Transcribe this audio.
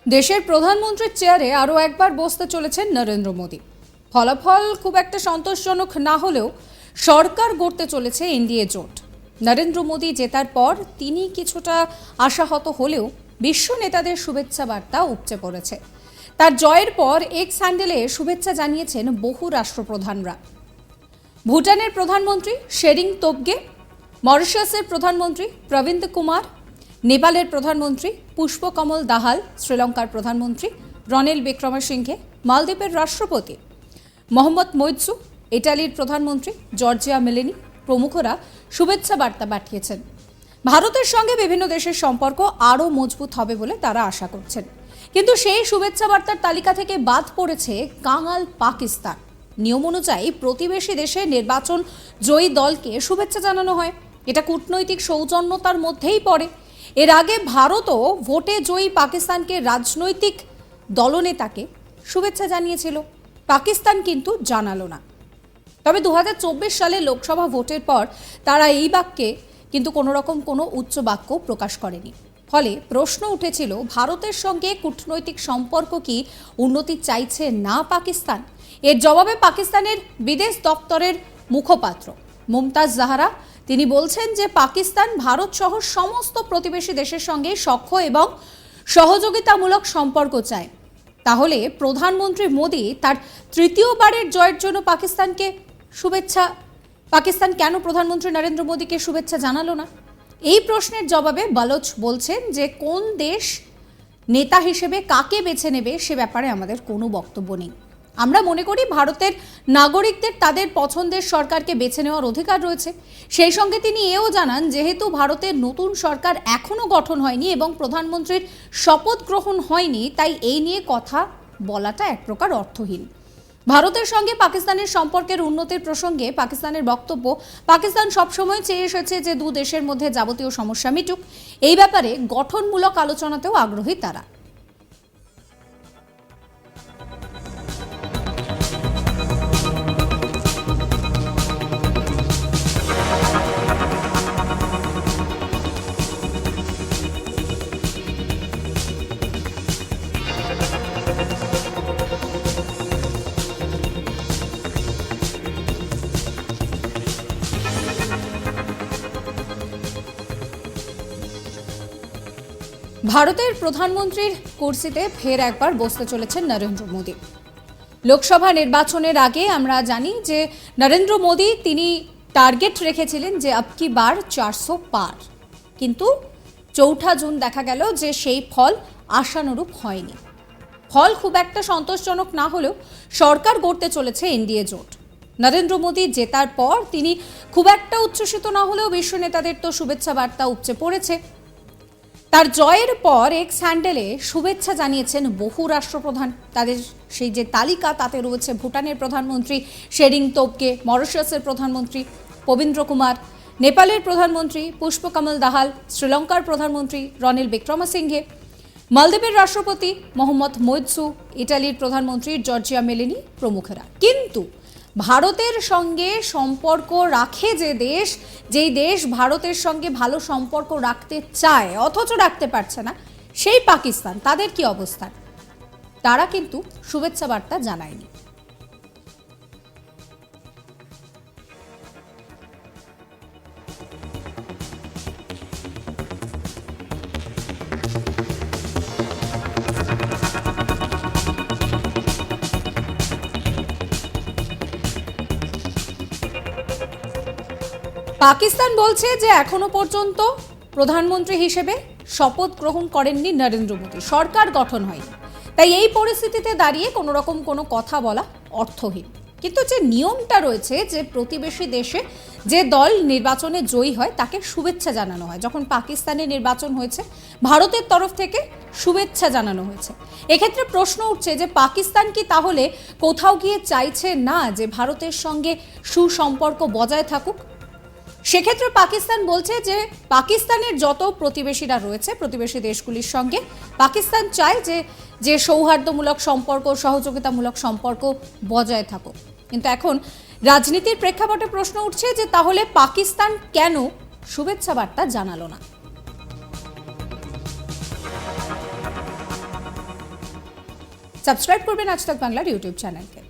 দেশের প্রধানমন্ত্রীর চেয়ারে আরও একবার বসতে চলেছেন নরেন্দ্র মোদী। ফলাফল খুব একটা সন্তোষজনক না হলেও সরকার গড়তে চলেছে এনডিএ জোট। নরেন্দ্র মোদী জেতার পর তিনি কিছুটা আশাহত হলেও বিশ্ব নেতাদের শুভেচ্ছা বার্তা উপচে পড়েছে। তার জয়ের পর এক্স হ্যান্ডেলে শুভেচ্ছা জানিয়েছেন বহু রাষ্ট্রপ্রধানরা। ভুটানের প্রধানমন্ত্রী শেরিং তোবগে, মরিশাসের প্রধানমন্ত্রী প্রবিন্দ কুমার, নেপালের প্রধানমন্ত্রী পুষ্পকমল দাহাল, শ্রীলঙ্কার প্রধানমন্ত্রী রনিল বিক্রমসিংঘে, মালদ্বীপের রাষ্ট্রপতি মোহাম্মদ মইৎসু, ইটালির প্রধানমন্ত্রী জর্জিয়া মেলোনি প্রমুখরা শুভেচ্ছা বার্তা পাঠিয়েছেন। ভারতের সঙ্গে বিভিন্ন দেশের সম্পর্ক আরও মজবুত হবে বলে তারা আশা করছেন। কিন্তু সেই শুভেচ্ছা বার্তার তালিকা থেকে বাদ পড়েছে কাঙাল পাকিস্তান। নিয়ম অনুযায়ী প্রতিবেশী দেশে নির্বাচন জয়ী দলকে শুভেচ্ছা জানানো হয়, এটা কূটনৈতিক সৌজন্যতার মধ্যেই পড়ে। এর আগে ভারতও ভোটে জয়ী পাকিস্তানকে রাজনৈতিক দলনেতাকে শুভেচ্ছা জানিয়েছিল, পাকিস্তান কিন্তু জানালো না। তবে 2024 সালে লোকসভা ভোটের পর তারা এই বাক্যে কিন্তু কোনো উচ্চ বাক্য প্রকাশ করেনি। ফলে প্রশ্ন উঠেছিল, ভারতের সঙ্গে কূটনৈতিক সম্পর্ক কি উন্নতি চাইছে না পাকিস্তান? এর জবাবে পাকিস্তানের বিদেশ দপ্তরের মুখপাত্র মুমতাজ জাহারা তিনি বলছেন যে পাকিস্তান ভারত সহ সমস্ত প্রতিবেশী দেশের সঙ্গে সখ্য এবং সহযোগিতামূলক সম্পর্ক চায়। তাহলে প্রধানমন্ত্রী মোদী তার তৃতীয়বারের জয়ের জন্য পাকিস্তান কেন প্রধানমন্ত্রী নরেন্দ্র মোদীকে শুভেচ্ছা জানালো না? এই প্রশ্নের জবাবে বালোচ বলছেন যে কোন দেশ নেতা হিসেবে কাকে বেছে নেবে সে ব্যাপারে আমাদের কোনো বক্তব্য নেই। আমরা মনে করি ভারতের নাগরিকদের তাদের পছন্দের সরকারকে বেছে নেওয়ার অধিকার রয়েছে। সেই সঙ্গে তিনি এও জানান, যেহেতু ভারতের নতুন সরকার এখনও গঠন হয়নি এবং প্রধানমন্ত্রীর শপথ গ্রহণ হয়নি, তাই এই নিয়ে কথা বলাটা এক প্রকার অর্থহীন। ভারতের সঙ্গে পাকিস্তানের সম্পর্কের উন্নতির প্রসঙ্গে পাকিস্তানের বক্তব্য, পাকিস্তান সবসময় চেয়ে এসেছে যে দু দেশের মধ্যে যাবতীয় সমস্যা মিটুক। এই ব্যাপারে গঠনমূলক আলোচনাতেও আগ্রহী তারা। ভারতের প্রধানমন্ত্রীর কুর্সিতে ফের একবার বসতে চলেছেন নরেন্দ্র মোদী। লোকসভা নির্বাচনের আগে আমরা জানি যে নরেন্দ্র মোদী তিনি টার্গেট রেখেছিলেন যে আব কি বার 400 পার, কিন্তু 4 জুন দেখা গেল যে সেই ফল আশানুরূপ হয়নি। ফল খুব একটা সন্তোষজনক না হলেও সরকার গড়তে চলেছে এনডিএ জোট। নরেন্দ্র মোদী জেতার পর তিনি খুব একটা উচ্ছ্বসিত না হলেও বিশ্ব নেতাদের তো শুভেচ্ছা বার্তা উপচে পড়েছে। তার জয়ের পর এক্স হ্যান্ডেলে শুভেচ্ছা জানিয়েছেন বহু রাষ্ট্রপ্রধান। তাদের সেই যে তালিকা তাতে রয়েছে ভুটানের প্রধানমন্ত্রী শেরিং তোবগে, মরিশাসের প্রধানমন্ত্রী প্রবিন্দ কুমার, নেপালের প্রধানমন্ত্রী পুষ্পকমল দাহাল, শ্রীলঙ্কার প্রধানমন্ত্রী রনিল বিক্রমসিংঘে, মালদ্বীপের রাষ্ট্রপতি মোহাম্মদ মইৎসু, ইটালির প্রধানমন্ত্রী জর্জিয়া মেলোনি প্রমুখরা। কিন্তু ভারতের সঙ্গে সম্পর্ক রাখে যেই দেশ ভারতের সঙ্গে ভালো সম্পর্ক রাখতে চায় অথচ রাখতে পারছে না, সেই পাকিস্তান, তাদের কি অবস্থান? তারা কিন্তু শুভেচ্ছা বার্তা জানায়নি। পাকিস্তান বলছে যে এখনো পর্যন্ত প্রধানমন্ত্রী হিসেবে শপথ গ্রহণ করেননি নরেন্দ্র মোদী, সরকার গঠন হয়নি। তাই এই পরিস্থিতিতে দাঁড়িয়ে কোনো কথা বলা অর্থহীন। কিন্তু যে নিয়মটা রয়েছে যে প্রতিবেশী দেশে যে দল নির্বাচনে জয়ী হয় তাকে শুভেচ্ছা জানানো হয়, যখন পাকিস্তানে নির্বাচন হয়েছে ভারতের তরফ থেকে শুভেচ্ছা জানানো হয়েছে। এক্ষেত্রে প্রশ্ন উঠছে যে পাকিস্তান কি তাহলে কোথাও গিয়ে চাইছে না যে ভারতের সঙ্গে সুসম্পর্ক বজায় থাকুক? সেক্ষেত্রে পাকিস্তান বলছে যে পাকিস্তানের যত প্রতিবেশীরা রয়েছে প্রতিবেশী দেশগুলির সঙ্গে পাকিস্তান চায় যে সৌহার্দ্যমূলক সম্পর্ক, সহযোগিতামূলক সম্পর্ক বজায় থাকুক। কিন্তু এখন রাজনীতির প্রেক্ষাপটে প্রশ্ন উঠছে যে তাহলে পাকিস্তান কেন শুভেচ্ছা বার্তা জানালো না? সাবস্ক্রাইব করবেন আজ তাক বাংলার ইউটিউব চ্যানেলকে।